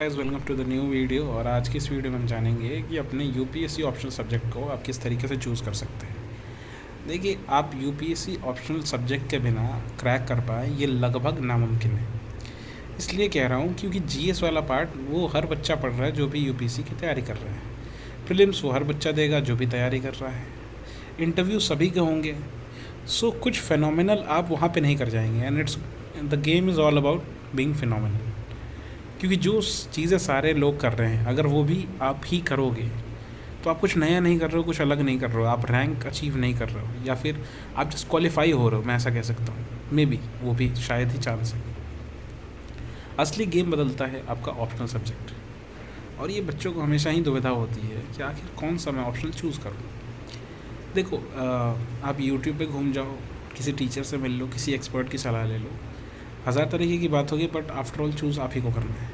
Guys welcome to the new video. और आज की इस वीडियो में हम जानेंगे कि अपने यूपीएससी ऑप्शनल सब्जेक्ट को आप किस तरीके से चूज़ कर सकते हैं। देखिए, आप यूपीएससी ऑप्शनल सब्जेक्ट के बिना क्रैक कर पाए ये लगभग नामुमकिन है। इसलिए कह रहा हूँ क्योंकि जीएस वाला पार्ट वो हर बच्चा पढ़ रहा है जो भी यूपीएससी की तैयारी कर रहा है। प्रीलिम्स वो हर बच्चा देगा जो भी तैयारी कर रहा है। इंटरव्यू सभी के होंगे। सो कुछ फेनोमिनल आप वहाँ पे नहीं कर जाएंगे and it's the game is all about being phenomenal. क्योंकि जो चीज़ें सारे लोग कर रहे हैं अगर वो भी आप ही करोगे तो आप कुछ नया नहीं कर रहे हो, कुछ अलग नहीं कर रहे हो, आप रैंक अचीव नहीं कर रहे हो, या फिर आप जस्ट क्वालिफाई हो रहे हो। मैं ऐसा कह सकता हूँ, मे बी वो भी शायद ही चांस है। असली गेम बदलता है आपका ऑप्शनल सब्जेक्ट। और ये बच्चों को हमेशा ही दुविधा होती है कि आखिर कौन सा मैं ऑप्शनल चूज़ करूँ। देखो, आप यूट्यूब पे घूम जाओ, किसी टीचर से मिल लो, किसी एक्सपर्ट की सलाह ले लो, हज़ार तरीके की बात होगी, बट आफ्टर ऑल चूज़ आप ही को करना है।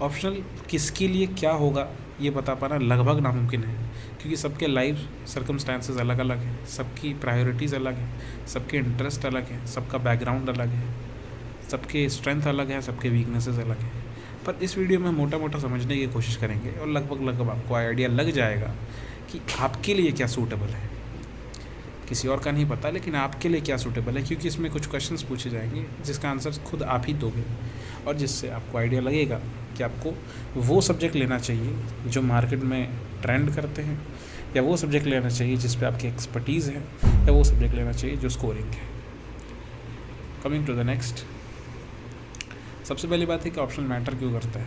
ऑप्शनल किसके लिए क्या होगा ये बता पाना लगभग नामुमकिन है, क्योंकि सबके लाइफ सर्कमस्टांसेस अलग अलग हैं, सबकी प्रायोरिटीज़ अलग हैं, सबके इंटरेस्ट अलग हैं, सबका बैकग्राउंड अलग है, सबके स्ट्रेंथ अलग है, सबके वीकनेसेस अलग हैं। पर इस वीडियो में मोटा मोटा समझने की कोशिश करेंगे और लगभग आपको आइडिया लग जाएगा कि आपके लिए क्या सूटेबल है। किसी और का नहीं पता, लेकिन आपके लिए क्या सूटेबल है, क्योंकि इसमें कुछ क्वेश्चंस पूछे जाएंगे जिसका आंसर खुद आप ही दोगे और जिससे आपको आइडिया लगेगा कि आपको वो सब्जेक्ट लेना चाहिए जो मार्केट में ट्रेंड करते हैं, या वो सब्जेक्ट लेना चाहिए जिस पे आपकी एक्सपर्टीज़ है, या वो सब्जेक्ट लेना चाहिए जो स्कोरिंग है। कमिंग टू द नेक्स्ट, सबसे पहली बात है कि ऑप्शनल मैटर क्यों करता है।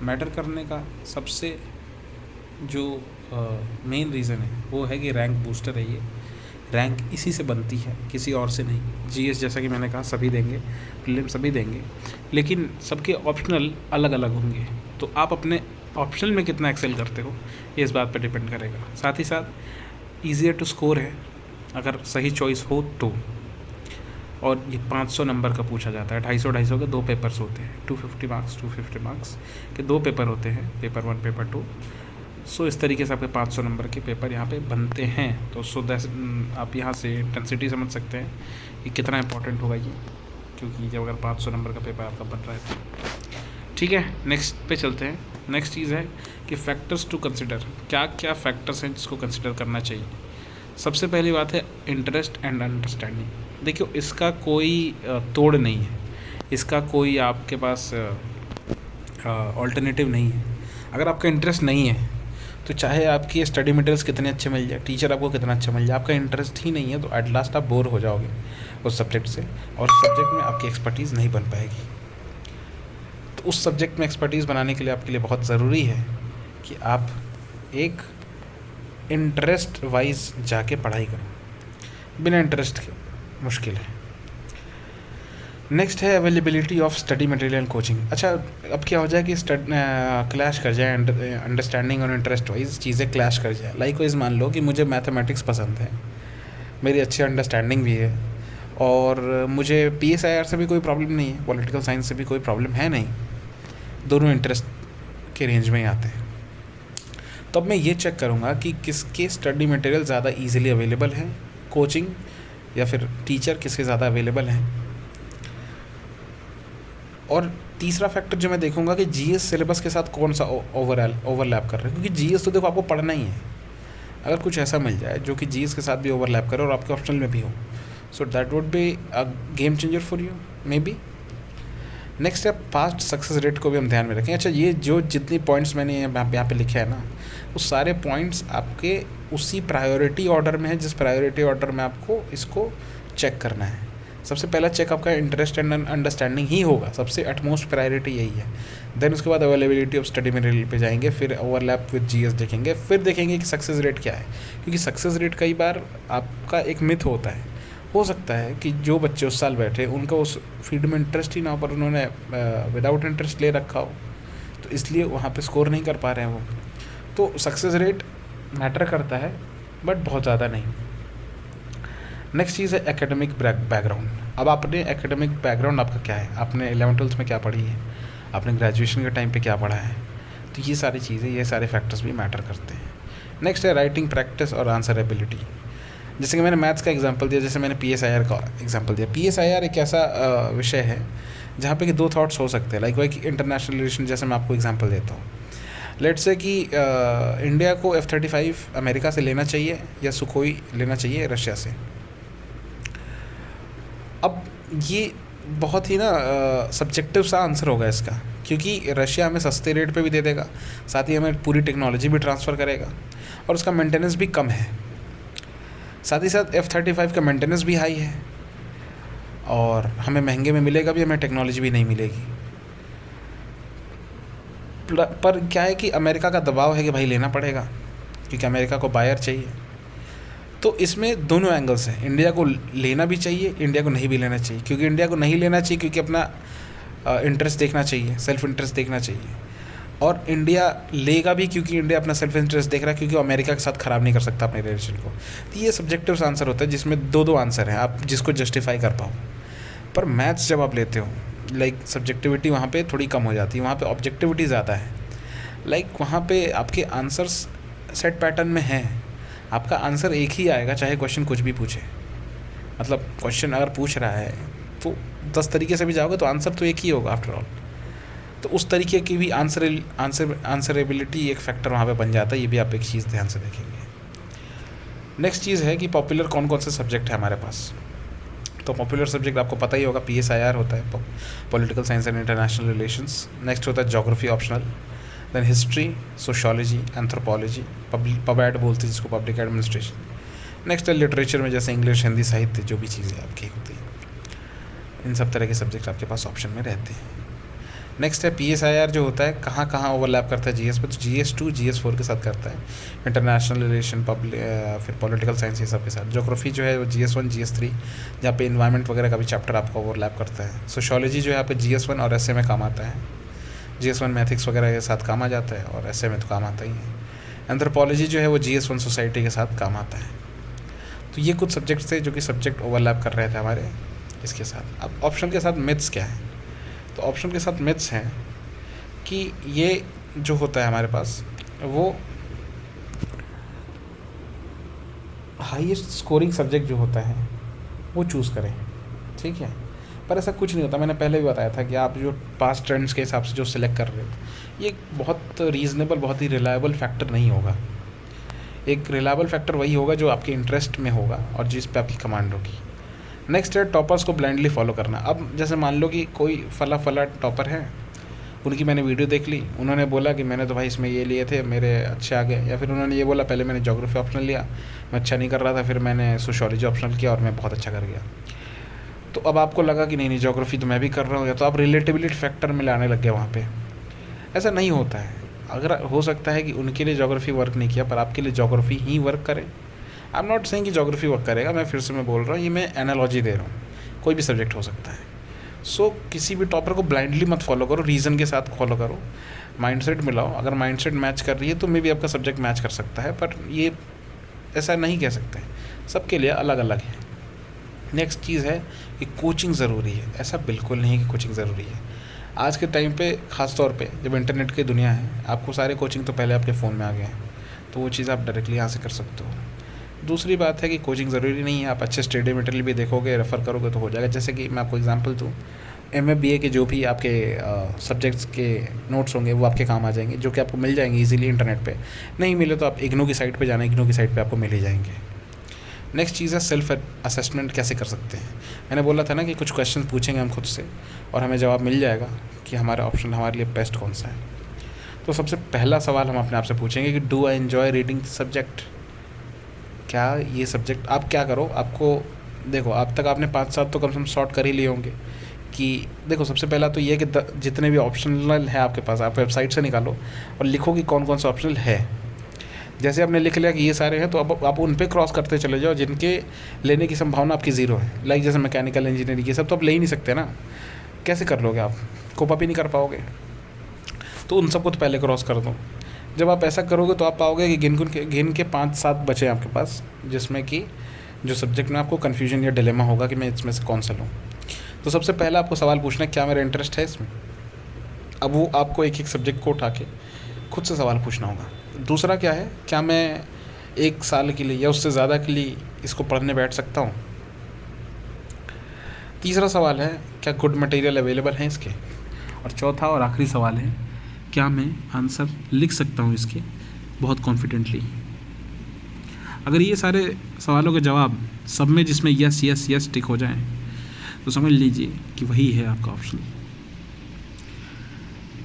मैटर करने का सबसे जो मेन रीज़न है वो है कि रैंक बूस्टर है। ये रैंक इसी से बनती है, किसी और से नहीं। जीएस जैसा कि मैंने कहा सभी देंगे, प्रीलिम सभी देंगे, लेकिन सबके ऑप्शनल अलग अलग होंगे। तो आप अपने ऑप्शनल में कितना एक्सेल करते हो ये इस बात पर डिपेंड करेगा। साथ ही साथ ईजियर टू स्कोर है अगर सही चॉइस हो तो। और ये 500 नंबर का पूछा जाता है, 250 के 2 पेपर्स होते हैं, 250 मार्क्स के 2 पेपर होते हैं, पेपर 1 पेपर 2। सो इस तरीके से आपके 500 नंबर के पेपर यहाँ पे बनते हैं। तो आप यहाँ से इंटेंसिटी समझ सकते हैं कि कितना इंपॉर्टेंट होगा ये, क्योंकि जब अगर 500 नंबर का पेपर आपका बन रहा है तो ठीक है। नेक्स्ट पे चलते हैं। नेक्स्ट चीज़ है कि फैक्टर्स टू कंसिडर। क्या क्या फैक्टर्स हैं जिसको कंसिडर करना चाहिए। सबसे पहली बात है इंटरेस्ट एंड अंडरस्टैंडिंग। देखियो, इसका कोई तोड़ नहीं है, इसका कोई आपके पास ऑल्टरनेटिव नहीं है। अगर आपका इंटरेस्ट नहीं है तो चाहे आपकी स्टडी मटेरियल्स कितने अच्छे मिल जाए, टीचर आपको कितना अच्छा मिल जाए, आपका इंटरेस्ट ही नहीं है तो एट लास्ट आप बोर हो जाओगे उस सब्जेक्ट से, और सब्जेक्ट में आपकी एक्सपर्टीज़ नहीं बन पाएगी। तो उस सब्जेक्ट में एक्सपर्टीज़ बनाने के लिए आपके लिए बहुत ज़रूरी है कि आप एक इंटरेस्ट वाइज जाके पढ़ाई करो। बिना इंटरेस्ट के मुश्किल है। नेक्स्ट है availability of study material coaching. अच्छा, अब क्या हो जाए कि क्लैश कर जाए, अंडरस्टैंडिंग और इंटरेस्ट वाइज चीज़ें क्लैश कर जाए। लाइकवाइज मान लो कि मुझे मैथमेटिक्स पसंद है, मेरी अच्छी अंडरस्टैंडिंग भी है, और मुझे पीएसआईआर से भी कोई प्रॉब्लम नहीं है, पॉलिटिकल साइंस से भी कोई प्रॉब्लम है नहीं, दोनों इंटरेस्ट के रेंज में ही आते हैं। तो अब मैं ये चेक करूँगा कि किसके स्टडी मटेरियल ज़्यादा ईजिली अवेलेबल हैं, कोचिंग या फिर टीचर किसके ज़्यादा अवेलेबल हैं। और तीसरा फैक्टर जो मैं देखूंगा कि जीएस सिलेबस के साथ कौन सा ओवरलैप कर रहा है, क्योंकि जीएस तो देखो आपको पढ़ना ही है। अगर कुछ ऐसा मिल जाए जो कि जीएस के साथ भी ओवरलैप करे और आपके ऑप्शनल में भी हो, so that would be a game changer for you may be. Next है पास्ट सक्सेस रेट को भी हम ध्यान में रखें। अच्छा, ये जो जितनी पॉइंट्स मैंने यहाँ पे लिखे हैं ना, वो सारे पॉइंट्स आपके उसी प्रायोरिटी ऑर्डर में है जिस प्रायोरिटी ऑर्डर में आपको इसको चेक करना है। सबसे पहला चेक आपका इंटरेस्ट एंड अंडरस्टैंडिंग ही होगा, सबसे अटमोस्ट प्रायोरिटी यही है। देन उसके बाद अवेलेबिलिटी ऑफ स्टडी मटेरियल पे जाएंगे, फिर ओवरलैप विद जीएस देखेंगे, फिर देखेंगे कि सक्सेस रेट क्या है। क्योंकि सक्सेस रेट कई बार आपका एक मिथ होता है। हो सकता है कि जो बच्चे उस साल बैठे उनका उस फील्ड में इंटरेस्ट ही ना हो, पर उन्होंने विदाउट इंटरेस्ट ले रखा हो, तो इसलिए वहाँ पे स्कोर नहीं कर पा रहे हैं वो। तो सक्सेस रेट मैटर करता है, बट बहुत ज़्यादा नहीं। नेक्स्ट चीज़ है एकेडमिक बैकग्राउंड। अब आपने एकेडमिक बैकग्राउंड आपका क्या है, आपने 11th-12th में क्या पढ़ी है, आपने ग्रेजुएशन के टाइम पे क्या पढ़ा है, तो ये सारी चीज़ें, ये सारे फैक्टर्स भी मैटर करते हैं। नेक्स्ट है राइटिंग प्रैक्टिस और आंसर एबिलिटी। जैसे कि मैंने मैथ्स का एग्जांपल दिया, जैसे मैंने पीएसआईआर का एग्जांपल दिया। पीएसआईआर एक ऐसा विषय है जहाँ पे कि दो थॉट्स हो सकते हैं, लाइक वही इंटरनेशनल रिलेशन। जैसे मैं आपको एग्जांपल देता हूँ, लेट्स से कि इंडिया को F-35 अमेरिका से लेना चाहिए या सुखोई लेना चाहिए रशिया से। अब ये बहुत ही ना सब्जेक्टिव सा आंसर होगा इसका, क्योंकि रशिया हमें सस्ते रेट पे भी दे देगा, साथ ही हमें पूरी टेक्नोलॉजी भी ट्रांसफ़र करेगा और उसका मेंटेनेंस भी कम है। साथ ही साथ F-35 का मेंटेनेंस भी हाई है और हमें महंगे में मिलेगा भी, हमें टेक्नोलॉजी भी नहीं मिलेगी। पर क्या है कि अमेरिका का दबाव है कि भाई लेना पड़ेगा, क्योंकि अमेरिका को बायर चाहिए। तो इसमें दोनों एंगल्स हैं, इंडिया को लेना भी चाहिए, इंडिया को नहीं भी लेना चाहिए। क्योंकि इंडिया को नहीं लेना चाहिए क्योंकि अपना इंटरेस्ट देखना चाहिए, सेल्फ इंटरेस्ट देखना चाहिए, और इंडिया लेगा भी क्योंकि इंडिया अपना सेल्फ इंटरेस्ट देख रहा है, क्योंकि वो अमेरिका के साथ ख़राब नहीं कर सकता अपने रिलेशन को। तो ये सब्जेक्टिव आंसर होता है जिसमें दो आंसर हैं, आप जिसको जस्टिफाई कर पाओ। पर मैथ्स जब आप लेते हो, लाइक सब्जेक्टिविटी वहाँ पे थोड़ी कम हो जाती है, वहाँ पे ऑब्जेक्टिविटी ज़्यादा है। लाइक वहाँ पे आपके आंसर्स सेट पैटर्न में हैं, आपका आंसर एक ही आएगा चाहे क्वेश्चन कुछ भी पूछे। मतलब क्वेश्चन अगर पूछ रहा है तो 10 तरीके से भी जाओगे तो आंसर तो एक ही होगा आफ्टर ऑल। तो उस तरीके की भी आंसरेबिलिटी एक फैक्टर वहाँ पे बन जाता है। ये भी आप एक चीज़ ध्यान से देखेंगे। नेक्स्ट चीज़ है कि पॉपुलर कौन कौन से सब्जेक्ट है हमारे पास। तो पॉपुलर सब्जेक्ट आपको पता ही होगा, PSIR होता है, political science and international relations. Next होता है geography optional, then history, sociology, anthropology, pub ad बोलते हैं जिसको, पब्लिक एडमिनिस्ट्रेशन। नेक्स्ट है लिटरेचर में जैसे इंग्लिश, हिंदी, साहित्य, जो भी चीज़ें आपकी होती हैं, इन सब तरह के सब्जेक्ट आपके पास ऑप्शन में रहते हैं। नेक्स्ट है PSIR जो होता है कहाँ कहाँ ओवरलैप करता है GS पे, तो GS2 GS4 के साथ करता है, इंटरनेशनल रिलेशन, फिर पॉलिटिकल साइंस, ये सब के साथ। ज्योग्राफी जो है वो GS1 GS3, जहाँ पे इन्वायरमेंट वगैरह का भी चैप्टर आपका ओवरलैप करता है। सोशियोलॉजी जो है आपके GS1 और SA में काम आता है, GS1 में एथिक्स वगैरह के साथ काम आ जाता है और SA में तो काम आता ही है। एंथ्रोपोलॉजी जो है वो GS1 सोसाइटी के साथ काम आता है। तो ये कुछ सब्जेक्ट्स थे जो कि सब्जेक्ट ओवरलैप कर रहे थे हमारे इसके साथ। अब ऑप्शन के साथ मिथ्स क्या है, तो ऑप्शन के साथ मिथ्स हैं कि ये जो होता है हमारे पास वो हाईएस्ट स्कोरिंग सब्जेक्ट जो होता है वो चूज़ करें, ठीक है। पर ऐसा कुछ नहीं होता, मैंने पहले भी बताया था कि आप जो पास्ट ट्रेंड्स के हिसाब से जो सिलेक्ट कर रहे हो ये बहुत रीज़नेबल, बहुत ही रिलायबल फैक्टर नहीं होगा। एक रिलायबल फैक्टर वही होगा जो आपके इंटरेस्ट में होगा और जिस पे आपकी कमांड होगी। नेक्स्ट है टॉपर्स को ब्लाइंडली फॉलो करना। अब जैसे मान लो कि कोई फला टॉपर है, उनकी मैंने वीडियो देख ली, उन्होंने बोला कि मैंने तो भाई इसमें ये लिए थे, मेरे अच्छे आ गए। या फिर उन्होंने ये बोला पहले मैंने ज्योग्राफी ऑप्शनल लिया, मैं अच्छा नहीं कर रहा था, फिर मैंने सोशियोलॉजी ऑप्शनल किया और मैं बहुत अच्छा कर गया। तो अब आपको लगा कि नहीं ज्योग्राफी तो मैं भी कर रहा हूँ, या तो आप रिलेटिबिलिटी फैक्टर में लाने लग गए वहाँ पे। ऐसा नहीं होता है। अगर हो सकता है कि उनके लिए ज्योग्राफी वर्क नहीं किया, पर आपके लिए ज्योग्राफी ही वर्क करे। आई एम नॉट सेइंग कि ज्योग्राफी वर्क करेगा, मैं फिर से मैं बोल रहा हूँ, ये मैं एनालॉजी दे रहा हूँ, कोई भी सब्जेक्ट हो सकता है। सो किसी भी टॉपर को ब्लाइंडली मत फॉलो करो, रीज़न के साथ फॉलो करो, माइंडसेट मिलाओ। अगर माइंडसेट मैच कर रही है तो मे भी आपका सब्जेक्ट मैच कर सकता है, पर ये ऐसा नहीं कह सकते, सबके लिए अलग अलग है। नेक्स्ट चीज़ है कि कोचिंग ज़रूरी है। ऐसा बिल्कुल नहीं है कि कोचिंग ज़रूरी है। आज के टाइम पे ख़ास तौर पे जब इंटरनेट की दुनिया है, आपको सारे कोचिंग तो पहले आपके फ़ोन में आ गए हैं, तो वो चीज़ आप डायरेक्टली यहाँ से कर सकते हो। दूसरी बात है कि कोचिंग ज़रूरी नहीं है, आप अच्छे स्टडी मटेरियल भी देखोगे, रेफ़र करोगे तो हो जाएगा। जैसे कि मैं आपको एग्जांपल दूँ, MA BA के जो भी आपके सब्जेक्ट्स के नोट्स होंगे वो आपके काम आ जाएंगे, जो कि आपको मिल जाएंगे इजीली इंटरनेट पे। नहीं मिले तो आप इग्नू की साइट पे जाना, इग्नू की साइट पे आपको मिल ही जाएंगे। नेक्स्ट चीज़ है सेल्फ असेसमेंट कैसे कर सकते हैं। मैंने बोला था ना कि कुछ क्वेश्चन पूछेंगे हम खुद से और हमें जवाब मिल जाएगा कि हमारा ऑप्शन हमारे लिए बेस्ट कौन सा है। तो सबसे पहला सवाल हम अपने आप से पूछेंगे कि do I enjoy reading subject. क्या ये सब्जेक्ट, आप क्या करो, आपको देखो अब तक आपने 5-7 तो कम से कम शॉर्ट कर ही लिए होंगे कि देखो सबसे पहला तो ये कि जितने भी ऑप्शनल है आपके पास, आप वेबसाइट से निकालो और लिखो कि कौन कौन सा ऑप्शनल है। जैसे आपने लिख लिया कि ये सारे हैं, तो अब आप उन पे क्रॉस करते चले जाओ जिनके लेने की संभावना आपकी ज़ीरो है। लाइक जैसे मैकेनिकल इंजीनियरिंग, ये सब तो आप ले ही नहीं सकते ना, कैसे कर लोगे आप, कोप अप ही नहीं कर पाओगे। तो उन सबको तो पहले क्रॉस कर दो। जब आप ऐसा करोगे तो आप पाओगे कि गिन के 5-7 बचे हैं आपके पास, जिसमें कि जो सब्जेक्ट में आपको कन्फ्यूजन या डिलेमा होगा कि मैं इसमें से कौन सा लूँ। तो सबसे पहला आपको सवाल पूछना है क्या मेरा इंटरेस्ट है इसमें। अब वो आपको एक एक सब्जेक्ट को उठा के खुद से सवाल पूछना होगा। दूसरा क्या है, क्या मैं 1 साल के लिए या उससे ज़्यादा के लिए इसको पढ़ने बैठ सकता हूँ। तीसरा सवाल है, क्या गुड मटेरियल अवेलेबल हैं इसके। और चौथा और आखिरी सवाल है, क्या मैं आंसर लिख सकता हूँ इसके बहुत कॉन्फिडेंटली। अगर ये सारे सवालों के जवाब सब में जिसमें यस यस यस टिक हो जाएं तो समझ लीजिए कि वही है आपका ऑप्शन।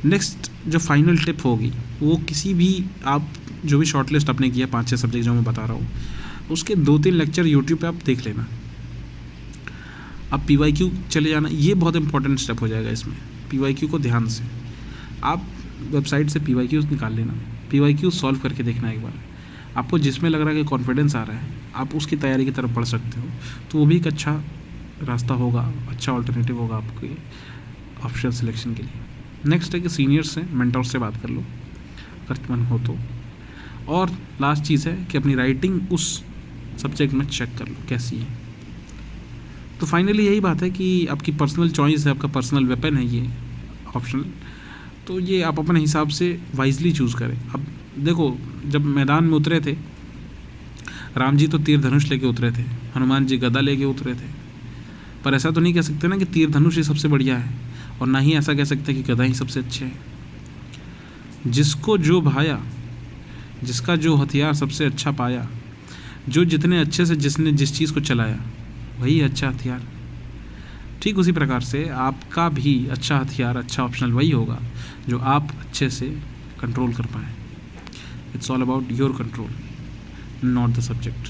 नेक्स्ट जो फाइनल टिप होगी वो किसी भी आप जो भी शॉर्ट लिस्ट आपने किया 5-6 सब्जेक्ट जो मैं बता रहा हूँ उसके 2-3 लेक्चर यूट्यूब पे आप देख लेना। आप PYQ चले जाना, ये बहुत इंपॉर्टेंट स्टेप हो जाएगा इसमें। PYQ को ध्यान से आप वेबसाइट से PYQ निकाल लेना, PYQ सॉल्व करके देखना एक बार। आपको जिसमें लग रहा है कि कॉन्फिडेंस आ रहा है आप उसकी तैयारी की तरफ बढ़ सकते हो, तो वो भी एक अच्छा रास्ता होगा, अच्छा ऑल्टरनेटिव होगा आपके ऑप्शनल सिलेक्शन के लिए। नेक्स्ट है कि सीनियर्स से, मेंटोर से बात कर लो अगर मन हो तो। और लास्ट चीज़ है कि अपनी राइटिंग उस सब्जेक्ट में चेक कर लो कैसी है। तो फाइनली यही बात है कि आपकी पर्सनल चॉइस है, आपका पर्सनल वेपन है ये ऑप्शनल, तो ये आप अपने हिसाब से वाइजली चूज़ करें। अब देखो, जब मैदान में उतरे थे राम जी तो तीर धनुष लेके उतरे थे, हनुमान जी गदा लेके उतरे थे, पर ऐसा तो नहीं कह सकते ना कि तीर धनुष ही सबसे बढ़िया है, और ना ही ऐसा कह सकते कि गदा ही सबसे अच्छे है। जिसको जो भाया, जिसका जो हथियार सबसे अच्छा पाया, जो जितने अच्छे से जिसने जिस चीज़ को चलाया वही अच्छा हथियार। ठीक उसी प्रकार से आपका भी अच्छा हथियार, अच्छा ऑप्शनल वही होगा जो आप अच्छे से कंट्रोल कर पाएँ। It's all about your control, not the subject.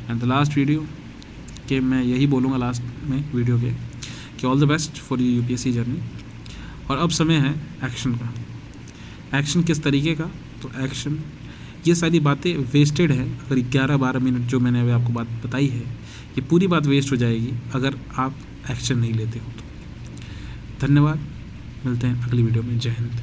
And the last video कि मैं यही बोलूँगा लास्ट में वीडियो के कि all the best for your UPSC journey. और अब समय है एक्शन का। एक्शन किस तरीके का, तो एक्शन, ये सारी बातें वेस्टेड है अगर 11-12 मिनट जो मैंने अभी आपको बात बताई है ये पूरी बात वेस्ट हो जाएगी अगर आप एक्शन नहीं लेते हो तो। धन्यवाद, मिलते हैं अगली वीडियो में। जय हिंद।